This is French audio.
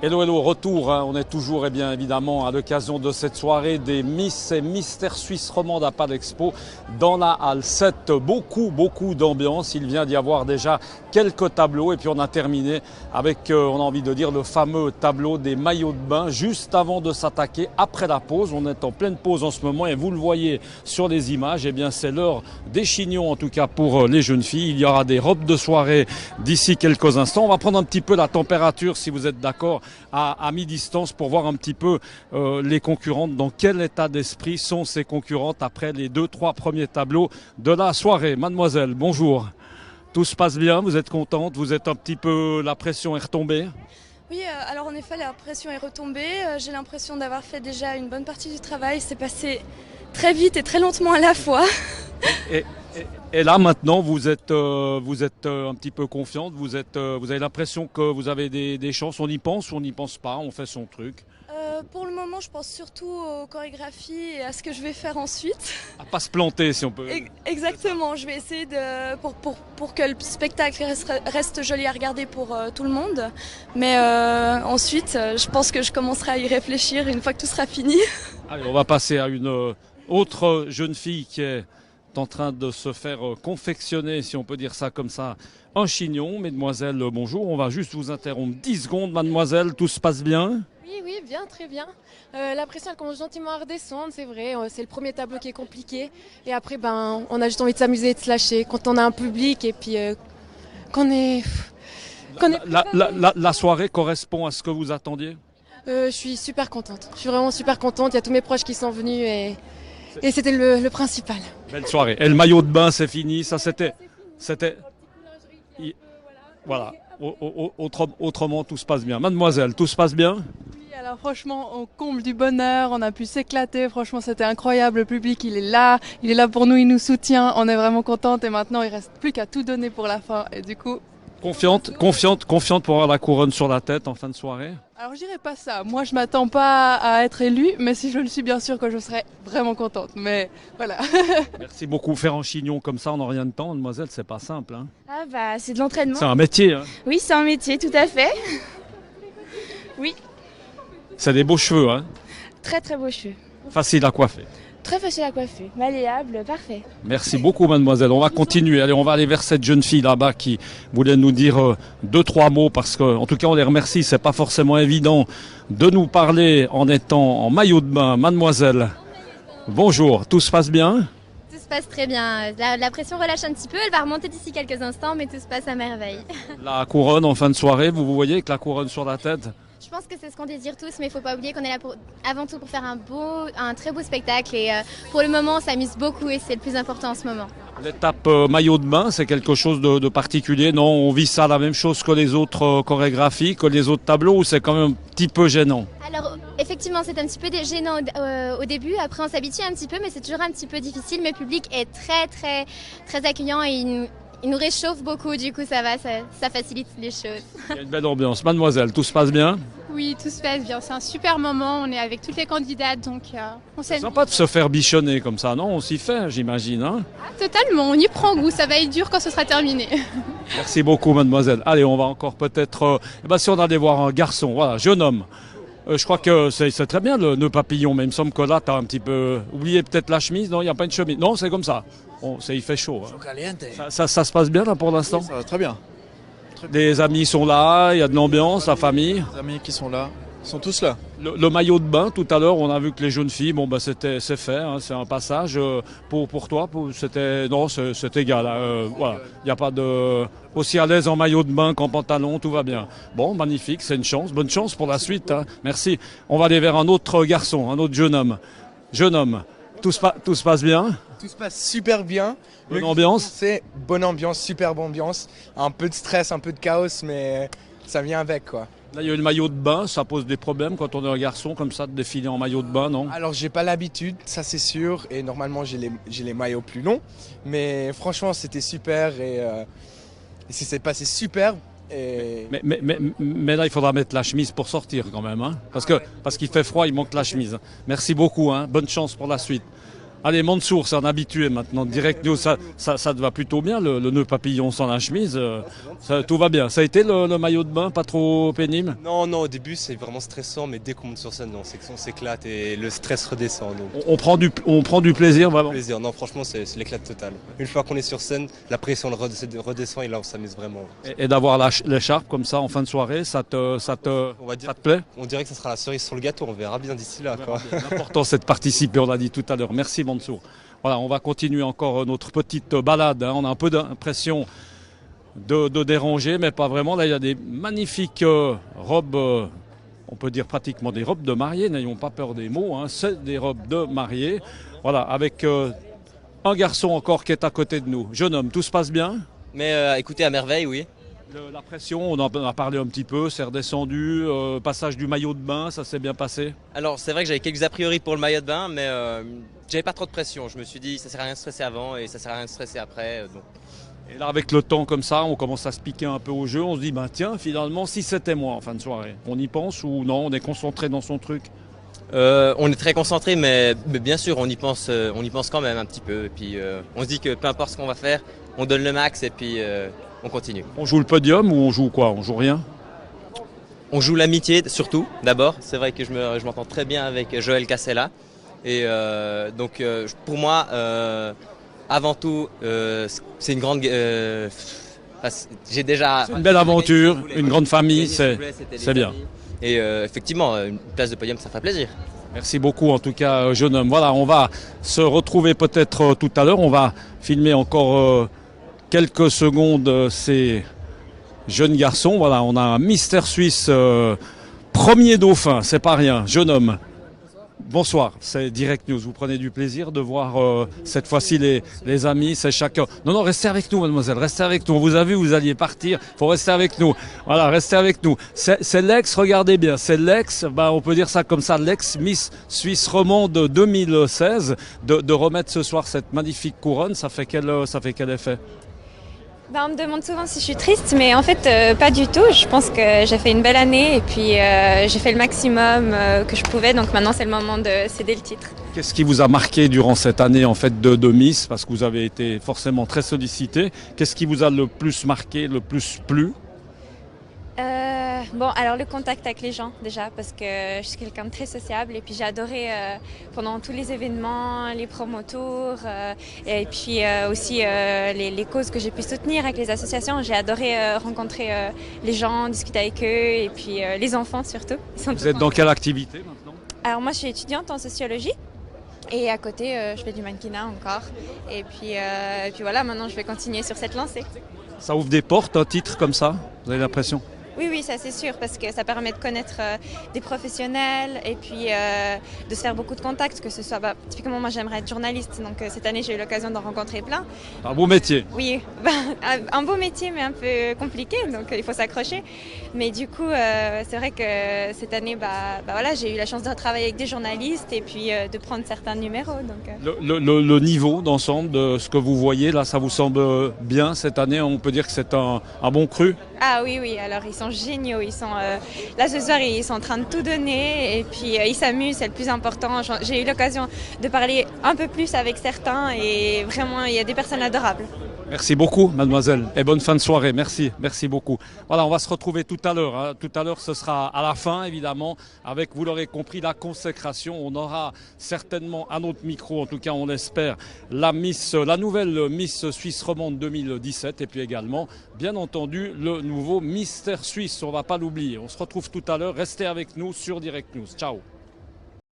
Hello, hello, retour, hein. On est toujours bien évidemment à l'occasion de cette soirée des Miss et Mystères Suisse Romande à Palexpo dans la halle 7. Beaucoup d'ambiance. Il vient d'y avoir déjà quelques tableaux et puis on a terminé avec, on a envie de dire, le fameux tableau des maillots de bain juste avant de s'attaquer après la pause. On est en pleine pause en ce moment et vous le voyez sur les images, eh bien c'est l'heure des chignons en tout cas pour les jeunes filles. Il y aura des robes de soirée d'ici quelques instants. On va prendre un petit peu la température si vous êtes d'accord à mi-distance pour voir un petit peu les concurrentes, dans quel état d'esprit sont ces concurrentes après les 2-3 premiers tableaux de la soirée. Mademoiselle, bonjour. Tout se passe bien, vous êtes contente, vous êtes un petit peu, la pression est retombée? Oui, alors en effet, la pression est retombée. J'ai l'impression d'avoir fait déjà une bonne partie du travail. C'est passé très vite et très lentement à la fois. Et, et là maintenant, vous êtes un petit peu confiante, vous avez l'impression que vous avez des chances, on y pense ou on n'y pense pas, on fait son truc? Pour le moment, je pense surtout aux chorégraphies et à ce que je vais faire ensuite. À pas se planter si on peut. Exactement, je vais essayer pour que le spectacle reste joli à regarder pour tout le monde. Mais ensuite, je pense que je commencerai à y réfléchir une fois que tout sera fini. Allez, on va passer à une autre jeune fille qui est en train de se faire confectionner, si on peut dire ça comme ça, un chignon. Mesdemoiselles, bonjour. On va juste vous interrompre 10 secondes, mademoiselle. Tout se passe bien? Oui, bien, très bien. La pression elle commence gentiment à redescendre, c'est vrai. C'est le premier tableau qui est compliqué. Et après, on a juste envie de s'amuser et de se lâcher. Quand on a un public et puis qu'on est... La soirée correspond à ce que vous attendiez? Je suis super contente. Je suis vraiment super contente. Il y a tous mes proches qui sont venus et c'était le principal. Belle soirée. Et le maillot de bain, c'est fini. Ça, c'était... Voilà. Autrement, tout se passe bien. Mademoiselle, tout se passe bien? Oui, alors franchement, on comble du bonheur, on a pu s'éclater, franchement c'était incroyable, le public il est là pour nous, il nous soutient, on est vraiment contente et maintenant il reste plus qu'à tout donner pour la fin et du coup... Confiante pour avoir la couronne sur la tête en fin de soirée? Alors je dirais pas ça, moi je m'attends pas à être élue, mais si je le suis bien sûr que je serai vraiment contente, mais voilà. Merci beaucoup. Faire un chignon comme ça en rien de temps, mademoiselle, c'est pas simple. Hein. Ah bah c'est de l'entraînement. C'est un métier. Hein. Oui, c'est un métier, tout à fait. Oui. C'est des beaux cheveux. Hein. Très beaux cheveux. Facile à coiffer. Très facile à coiffer, malléable, parfait. Merci beaucoup mademoiselle. On va continuer. Allez, on va aller vers cette jeune fille là-bas qui voulait nous dire 2-3 mots parce que, en tout cas, on les remercie. C'est pas forcément évident de nous parler en étant en maillot de bain. Mademoiselle, bonjour. Tout se passe bien? Tout se passe très bien. La pression relâche un petit peu. Elle va remonter d'ici quelques instants, mais tout se passe à merveille. La couronne en fin de soirée, vous voyez avec la couronne sur la tête? Je pense que c'est ce qu'on désire tous, mais il ne faut pas oublier qu'on est là avant tout pour faire un très beau spectacle. Et pour le moment, on s'amuse beaucoup et c'est le plus important en ce moment. L'étape maillot de bain, c'est quelque chose de particulier? Non, on vit ça la même chose que les autres chorégraphies, que les autres tableaux, ou c'est quand même un petit peu gênant? Alors, effectivement, c'est un petit peu gênant au début. Après, on s'habitue un petit peu, mais c'est toujours un petit peu difficile. Mais le public est très accueillant et il nous réchauffe beaucoup. Du coup, ça facilite les choses. Il y a une belle ambiance. Mademoiselle, tout se passe bien? Oui, tout se passe bien. C'est un super moment. On est avec toutes les candidates, donc on C'est s'amuse. sympa de se faire bichonner comme ça, non? On s'y fait, j'imagine. Hein? Totalement, on y prend goût. Ça va être dur quand ce sera terminé. Merci beaucoup, mademoiselle. Allez, on va encore peut-être... si on allait voir un garçon, voilà, jeune homme. Je crois que c'est très bien le nœud papillon, mais il me semble que là, tu as un petit peu oublié peut-être la chemise. Non, il n'y a pas une chemise. Non, c'est comme ça. Bon, il fait chaud. Hein. Ça se passe bien là pour l'instant? Ça va très bien. Des amis sont là, il y a de l'ambiance, la famille. Les amis qui sont là, ils sont tous là. Le maillot de bain, tout à l'heure, on a vu que les jeunes filles, c'est fait, hein, c'est un passage. Pour toi, c'est égal. Voilà, il n'y a pas de... Aussi à l'aise en maillot de bain qu'en pantalon, tout va bien. Bon, magnifique, c'est une chance. Bonne chance pour la suite. Hein. Merci. On va aller vers un autre garçon, un autre jeune homme. Jeune homme, tout se passe bien? Tout se passe super bien. Bonne ambiance? C'est bonne ambiance, superbe ambiance. Un peu de stress, un peu de chaos, mais ça vient avec quoi. Là, il y a le maillot de bain, ça pose des problèmes quand on est un garçon comme ça de défiler en maillot de bain, non? Alors j'ai pas l'habitude, ça c'est sûr, et normalement j'ai les maillots plus longs. Mais franchement c'était super et ça s'est passé super. Et... Mais là, il faudra mettre la chemise pour sortir quand même, hein, parce qu'il fait froid, il manque la chemise. Merci beaucoup, hein, bonne chance pour la suite. Allez, Mansour, c'est un habitué maintenant. Direct News, ça te va plutôt bien, le nœud papillon sans la chemise. Tout va bien. Ça a été le maillot de bain, pas trop pénible? Non, au début c'est vraiment stressant, mais dès qu'on monte sur scène, on s'éclate et le stress redescend. Donc. On prend du plaisir, vraiment. Plaisir. Non, franchement, c'est l'éclat total. Une fois qu'on est sur scène, la pression redescend et là on s'amuse vraiment. Et d'avoir l'écharpe comme ça en fin de soirée, ça te plaît? On dirait que ça sera la cerise sur le gâteau, on verra bien d'ici là. L'important c'est de participer, on l'a dit tout à l'heure. Merci Mansour. Voilà, on va continuer encore notre petite balade. On a un peu d'impression de déranger, mais pas vraiment. Là, il y a des magnifiques robes, on peut dire pratiquement des robes de mariée. N'ayons pas peur des mots, c'est des robes de mariée. Voilà, avec un garçon encore qui est à côté de nous. Jeune homme, tout se passe bien? Mais écoutez, à merveille, oui. La pression, on en a parlé un petit peu, c'est redescendu, passage du maillot de bain, ça s'est bien passé? Alors c'est vrai que j'avais quelques a priori pour le maillot de bain, mais j'avais pas trop de pression. Je me suis dit ça sert à rien de stresser avant et ça sert à rien de stresser après. Donc. Et là avec le temps comme ça, on commence à se piquer un peu au jeu, on se dit tiens finalement si c'était moi en fin de soirée, on y pense ou non, on est concentré dans son truc? On est très concentré, mais bien sûr on y pense quand même un petit peu. Et puis on se dit que peu importe ce qu'on va faire, on donne le max et puis on continue. On joue le podium ou on joue quoi? On joue rien? On joue l'amitié surtout, d'abord. C'est vrai que je m'entends très bien avec Joël Cassella. Et donc pour moi, avant tout, c'est une grande... j'ai déjà... C'est une belle aventure, une grande famille, c'est bien. Et effectivement, une place de podium, ça fait plaisir. Merci beaucoup en tout cas, jeune homme. Voilà, on va se retrouver peut-être tout à l'heure. On va filmer encore... quelques secondes ces jeunes garçons. Voilà, on a un Mister Suisse, premier dauphin, c'est pas rien, jeune homme. Bonsoir, c'est Direct News. Vous prenez du plaisir de voir cette fois-ci les amis, c'est chacun. Non, restez avec nous, mademoiselle, restez avec nous. On vous a vu, vous alliez partir, faut rester avec nous. Voilà, restez avec nous. C'est l'ex, regardez bien, c'est l'ex, on peut dire ça comme ça, l'ex Miss Suisse romande 2016. De remettre ce soir cette magnifique couronne, ça fait quel effet? On me demande souvent si je suis triste, mais en fait pas du tout. Je pense que j'ai fait une belle année et puis j'ai fait le maximum que je pouvais. Donc maintenant c'est le moment de céder le titre. Qu'est-ce qui vous a marqué durant cette année en fait de Miss? Parce que vous avez été forcément très sollicité. Qu'est-ce qui vous a le plus marqué, le plus plu? Alors le contact avec les gens déjà, parce que je suis quelqu'un de très sociable et puis j'ai adoré pendant tous les événements, les promos tours et puis aussi les causes que j'ai pu soutenir avec les associations. J'ai adoré rencontrer les gens, discuter avec eux et puis les enfants surtout. Vous êtes dans quelle activité maintenant? Alors moi je suis étudiante en sociologie. Et à côté, je fais du mannequinat encore. Et puis voilà, maintenant je vais continuer sur cette lancée. Ça ouvre des portes, un titre comme ça, vous avez l'impression? Oui, ça c'est sûr, parce que ça permet de connaître des professionnels et puis de se faire beaucoup de contacts, que ce soit, typiquement moi j'aimerais être journaliste, donc cette année j'ai eu l'occasion d'en rencontrer plein. Un beau métier. Oui, un beau métier mais un peu compliqué, donc il faut s'accrocher. Mais du coup, c'est vrai que cette année, voilà, j'ai eu la chance de travailler avec des journalistes et puis de prendre certains numéros. Donc, le niveau d'ensemble de ce que vous voyez là, ça vous semble bien cette année? On peut dire que c'est un bon cru? Ah oui, alors ils sont géniaux, ils sont là ce soir ils sont en train de tout donner et puis ils s'amusent, c'est le plus important. J'ai eu l'occasion de parler un peu plus avec certains et vraiment il y a des personnes adorables. Merci beaucoup mademoiselle et bonne fin de soirée, merci beaucoup. Voilà, on va se retrouver tout à l'heure, Tout à l'heure ce sera à la fin évidemment avec, vous l'aurez compris, la consécration. On aura certainement à notre micro, en tout cas on l'espère, la nouvelle Miss Suisse romande 2017 et puis également bien entendu le nouveau Mister Suisse, on ne va pas l'oublier. On se retrouve tout à l'heure, restez avec nous sur Direct News. Ciao.